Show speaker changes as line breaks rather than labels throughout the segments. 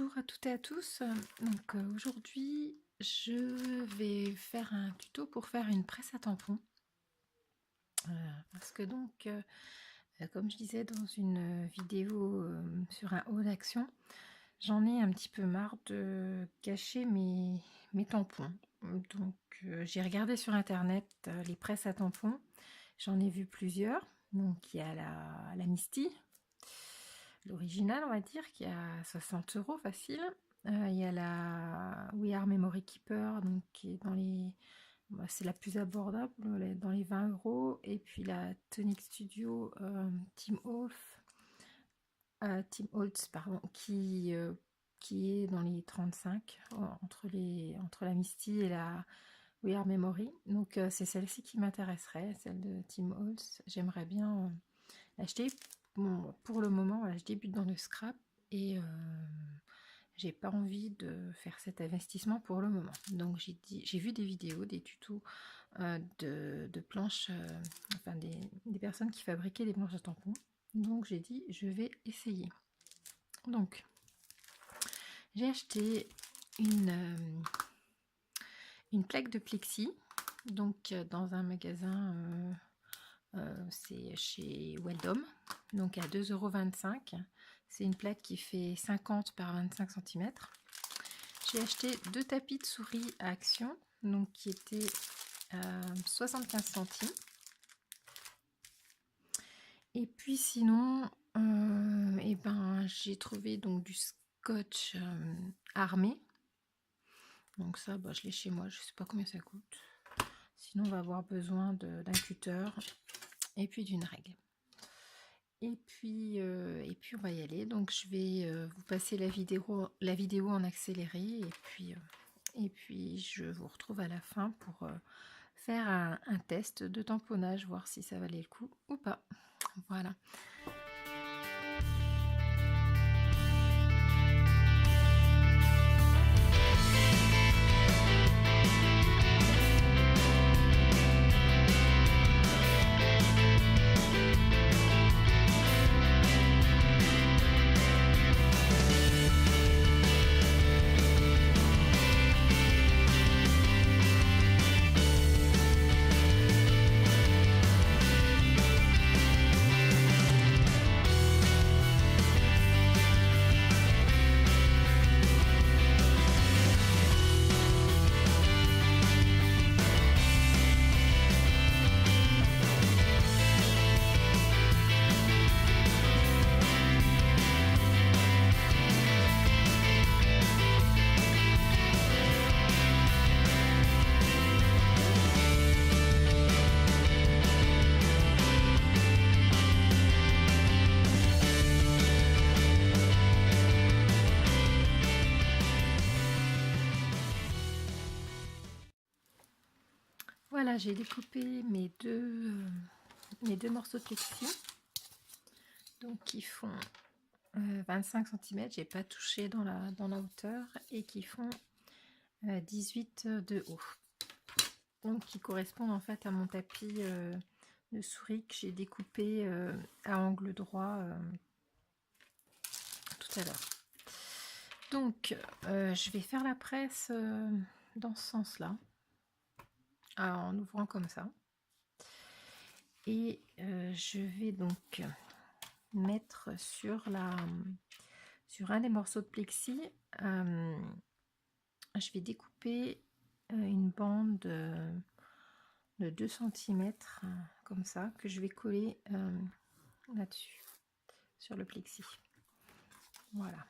Bonjour à toutes et à tous. Donc aujourd'hui, je vais faire un tuto pour faire une presse à tampons. Parce que donc, comme je disais dans une vidéo sur un haut d'action, j'en ai un petit peu marre de cacher mes tampons. Donc j'ai regardé sur internet les presses à tampons. J'en ai vu plusieurs. Donc il y a la Misty, l'original on va dire, qui a 60 € facile. Il y a la We Are Memory Keeper, donc qui est dans les, c'est la plus abordable, dans les 20 €. Et puis la Tonic Studio Tim Holtz, pardon, qui est dans les 35, entre la Misty et la We Are Memory. Donc c'est celle-ci qui m'intéresserait, celle de Tim Holtz. J'aimerais bien l'acheter. Bon, pour le moment, voilà, je débute dans le scrap et j'ai pas envie de faire cet investissement pour le moment. Donc j'ai vu des vidéos, des tutos de planches, enfin des personnes qui fabriquaient des planches à tampons. Donc j'ai dit je vais essayer. Donc j'ai acheté une plaque de plexi, donc dans un magasin, c'est chez Weldom, donc à 2,25 €. C'est une plaque qui fait 50 par 25 cm. J'ai acheté 2 tapis de souris à action, donc qui étaient à 75 centimes. Et puis sinon, et ben, j'ai trouvé donc du scotch armé. Donc ça, bah, je l'ai chez moi, je sais pas combien ça coûte. Sinon, on va avoir besoin d'un cutter et puis d'une règle. Et puis on va y aller. Donc je vais vous passer la vidéo en accéléré, et puis je vous retrouve à la fin pour faire un test de tamponnage, voir si ça valait le coup ou pas. Voilà. Voilà, j'ai découpé mes deux morceaux de plexi, donc qui font 25 cm, j'ai pas touché dans la hauteur, et qui font 18 de haut. Donc qui correspondent en fait à mon tapis de souris que j'ai découpé à angle droit tout à l'heure. Donc je vais faire la presse dans ce sens là, en ouvrant comme ça, et je vais donc mettre sur un des morceaux de plexi, je vais découper une bande de 2 cm comme ça, que je vais coller là-dessus, sur le plexi. Voilà.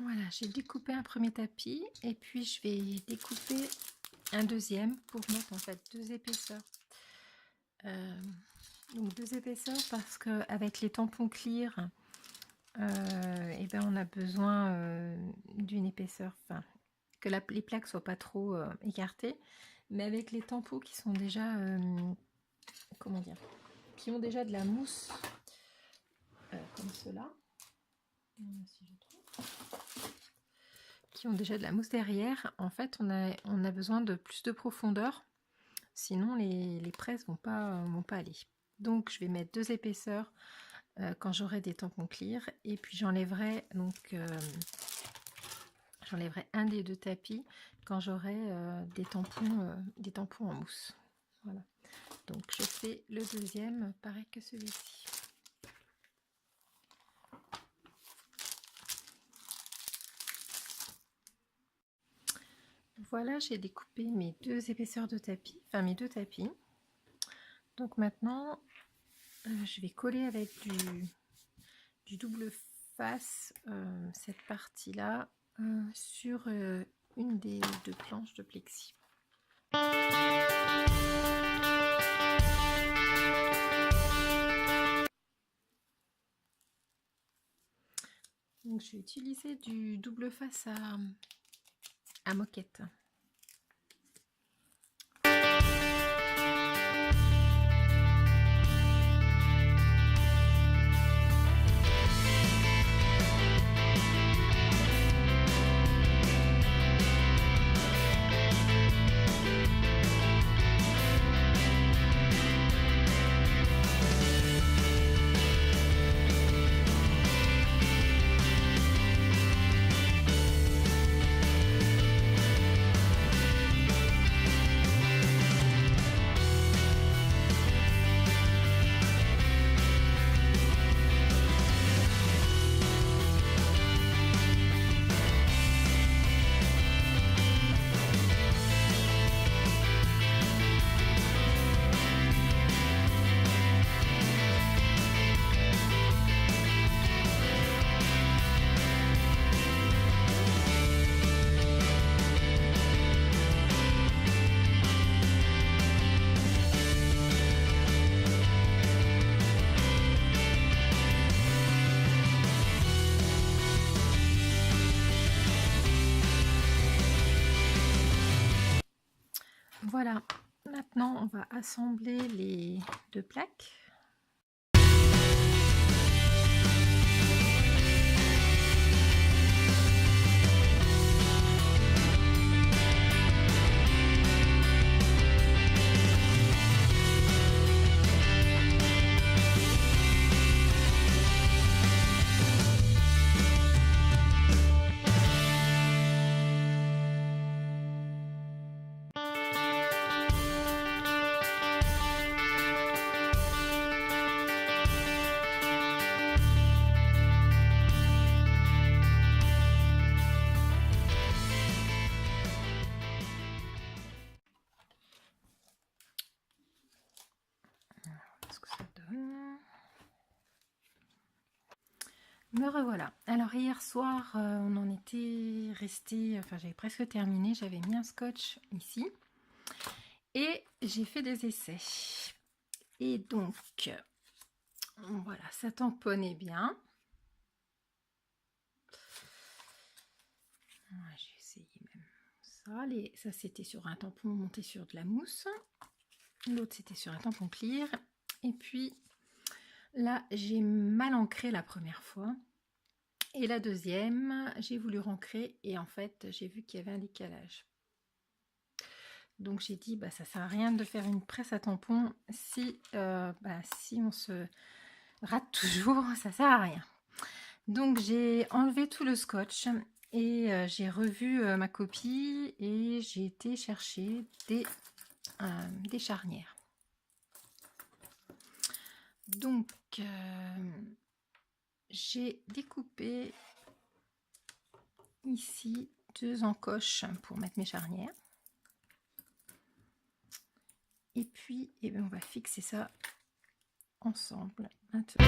Voilà, j'ai découpé un premier tapis, et puis je vais découper un deuxième pour mettre en fait 2 épaisseurs. Donc 2 épaisseurs parce que avec les tampons clear, et ben on a besoin d'une épaisseur, enfin que les plaques soient pas trop écartées, mais avec les tampons qui sont déjà, comment dire, qui ont déjà de la mousse, comme cela, si je trouve, qui ont déjà de la mousse derrière, en fait on a besoin de plus de profondeur, sinon les presses vont pas aller. Donc je vais mettre 2 épaisseurs quand j'aurai des tampons clear, et puis j'enlèverai donc j'enlèverai un des 2 tapis quand j'aurai des tampons en mousse. Voilà. Donc je fais le deuxième pareil que celui-ci. Voilà, j'ai découpé mes 2 épaisseurs de tapis, enfin mes 2 tapis. Donc maintenant, je vais coller avec du double face cette partie-là sur une des 2 planches de plexi. Donc je vais utiliser du double face à moquette. Voilà, maintenant on va assembler les 2 plaques. Me revoilà. Alors hier soir, on en était resté, enfin j'avais presque terminé, j'avais mis un scotch ici et j'ai fait des essais. Et donc, voilà, ça tamponnait bien. J'ai essayé même ça. Ça c'était sur un tampon monté sur de la mousse. L'autre c'était sur un tampon clear. Et puis là, j'ai mal ancré la première fois. Et la deuxième, j'ai voulu rancrer et en fait, j'ai vu qu'il y avait un décalage. Donc j'ai dit, ça sert à rien de faire une presse à tampon si on se rate toujours, ça sert à rien. Donc j'ai enlevé tout le scotch et j'ai revu ma copie et j'ai été chercher des charnières. Donc j'ai découpé ici 2 encoches pour mettre mes charnières. Et puis, on va fixer ça ensemble maintenant.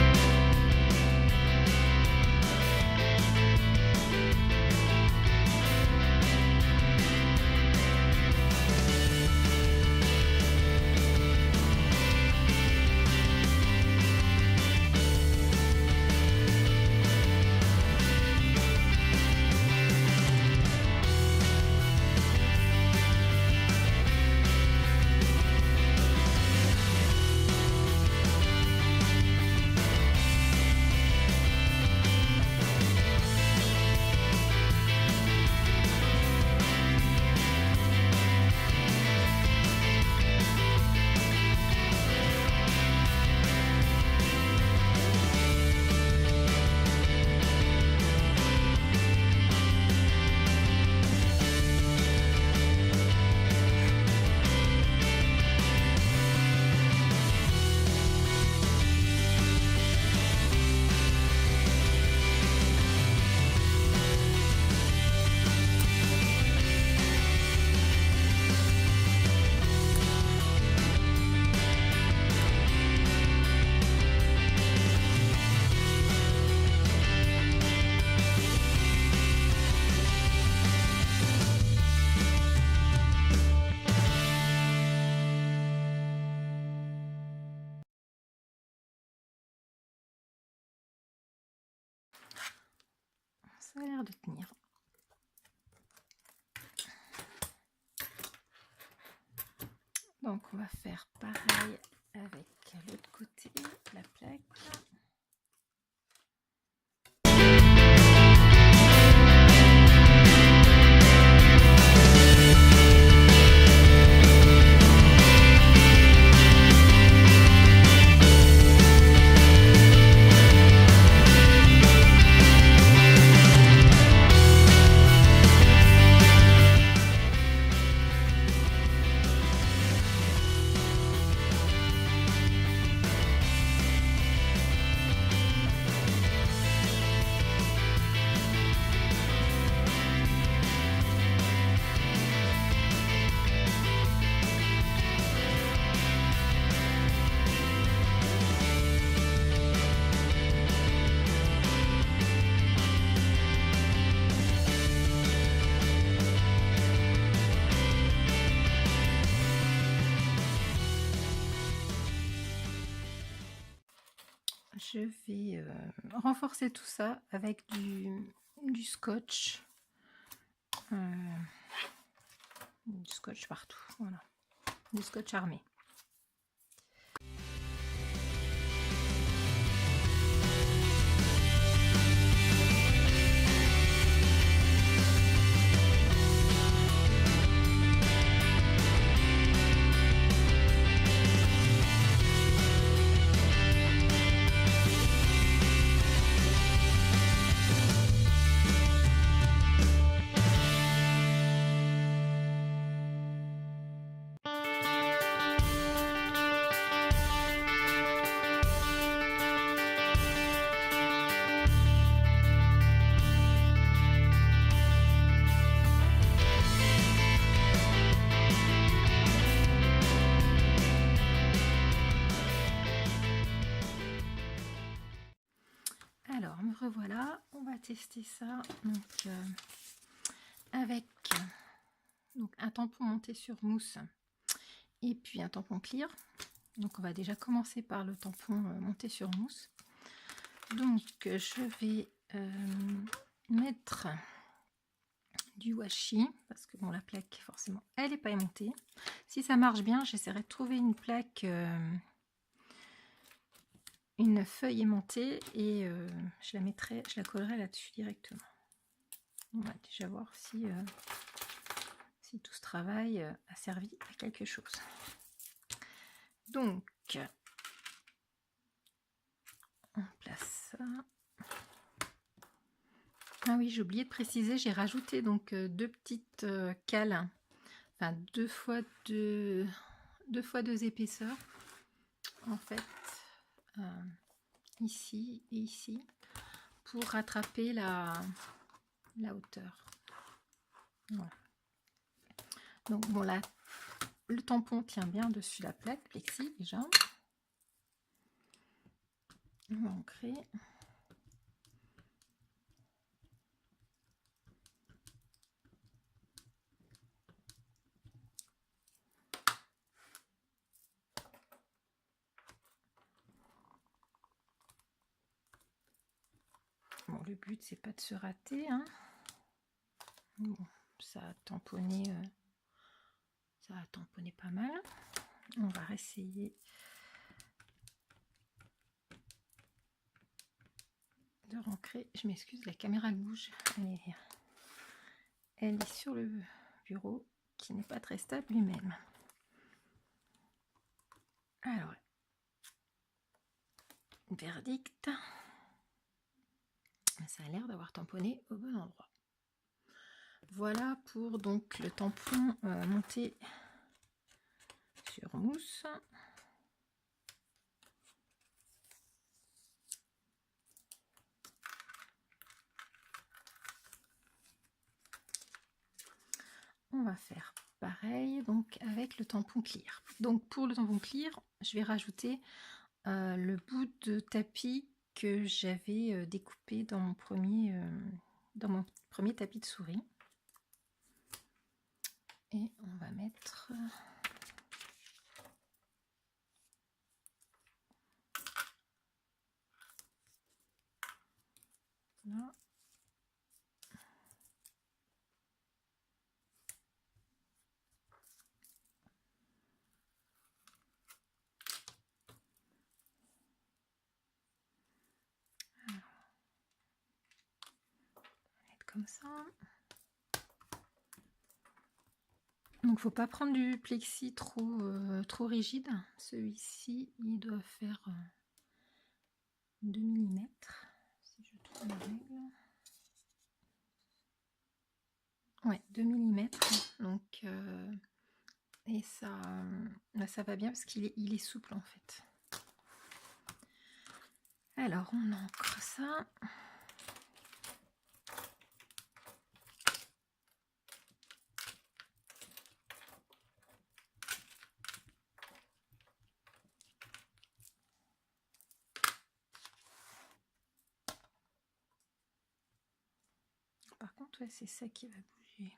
Ça a l'air de tenir. Donc on va faire pareil avec l'autre côté, la plaque. Je vais renforcer tout ça avec du scotch. Du scotch partout, voilà. Du scotch armé. Alors, me revoilà, on va tester ça donc, avec donc, un tampon monté sur mousse et puis un tampon clear. Donc on va déjà commencer par le tampon monté sur mousse. Donc je vais mettre du washi parce que bon, la plaque forcément elle n'est pas aimantée. Si ça marche bien, j'essaierai de trouver une plaque, une feuille aimantée et je la collerai là-dessus directement. On va déjà voir si tout ce travail a servi à quelque chose. Donc on place ça. Ah oui, j'ai oublié de préciser, j'ai rajouté donc deux petites cales, enfin deux fois deux épaisseurs en fait, ici et ici, pour rattraper la hauteur. Voilà. Donc bon, là le tampon tient bien dessus la plaque plexi déjà. On va ancrer. Bon, le but c'est pas de se rater, hein. Bon, ça a tamponné pas mal. On va réessayer de rancrer. Je m'excuse, la caméra bouge. Elle est sur le bureau qui n'est pas très stable lui-même. Alors, verdict. Ça a l'air d'avoir tamponné au bon endroit. Voilà pour donc le tampon monté sur mousse. On va faire pareil donc avec le tampon clear. Donc pour le tampon clear, je vais rajouter le bout de tapis que j'avais découpé dans mon premier tapis de souris. Et on va mettre là. comme ça. Donc faut pas prendre du plexi trop rigide. Celui-ci, il doit faire 2 mm, si je trouve la règle. Ouais, 2 mm. Donc et ça, là, ça va bien parce qu'il est souple en fait. Alors on encre ça. Par contre, ouais, c'est ça qui va bouger.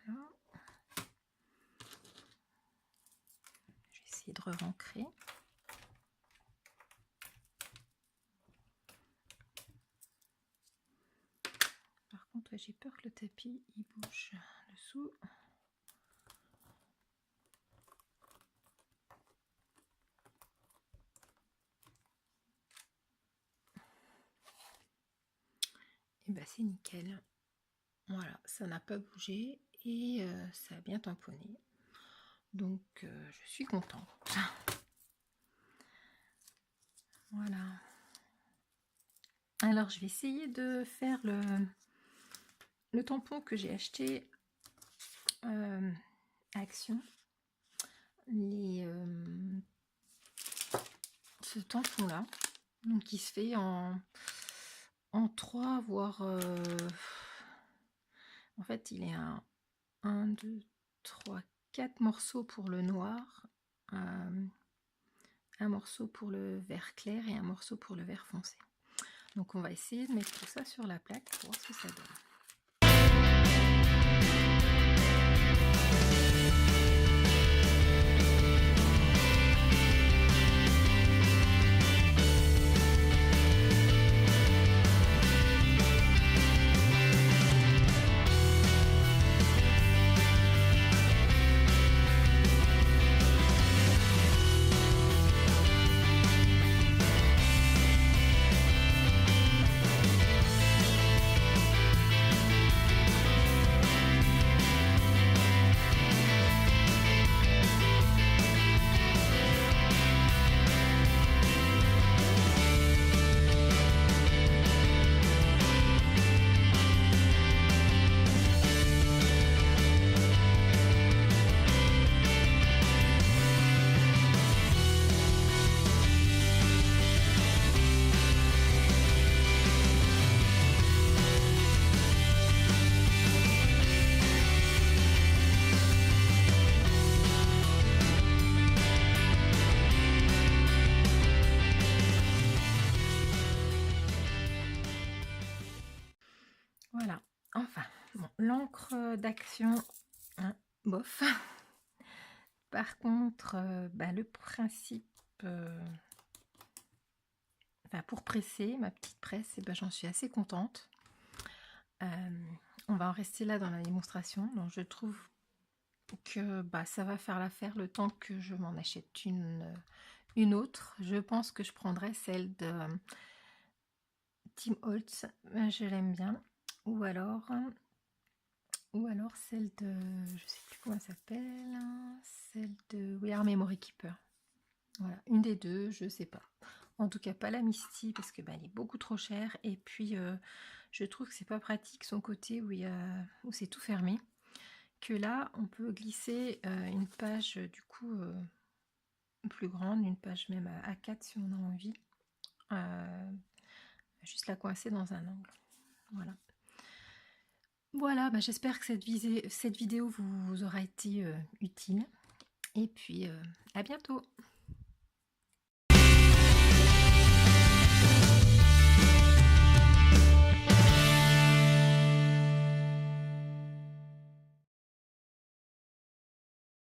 Alors, je vais essayer de re-ancrer. Par contre, ouais, j'ai peur que le tapis il bouge dessous. Et bah c'est nickel. Voilà, ça n'a pas bougé et ça a bien tamponné. Donc je suis contente. Voilà. Alors je vais essayer de faire le tampon que j'ai acheté à Action. Ce tampon là, donc il se fait en 3 voire en fait il est un 1, 2, 3, 4 morceaux pour le noir, un morceau pour le vert clair et un morceau pour le vert foncé. Donc on va essayer de mettre tout ça sur la plaque pour voir ce que ça donne. Voilà, enfin, bon, l'encre d'Action, hein, bof. Par contre, bah, le principe, enfin, pour presser, ma petite presse, et ben, j'en suis assez contente. On va en rester là dans la démonstration, donc je trouve que bah, ça va faire l'affaire le temps que je m'en achète une autre. Je pense que je prendrai celle de Tim Holtz, je l'aime bien, ou alors celle de, je sais plus comment elle s'appelle, celle de We Are Memory Keeper. Voilà, une des deux, je sais pas. En tout cas, pas la Misty parce que bah, elle est beaucoup trop chère. Et puis, je trouve que c'est pas pratique son côté où c'est tout fermé. Que là, on peut glisser une page du coup plus grande, une page même à A4 si on a envie. Juste la coincer dans un angle. Voilà. Voilà, bah, j'espère que cette vidéo vous aura été utile. Et puis, à bientôt!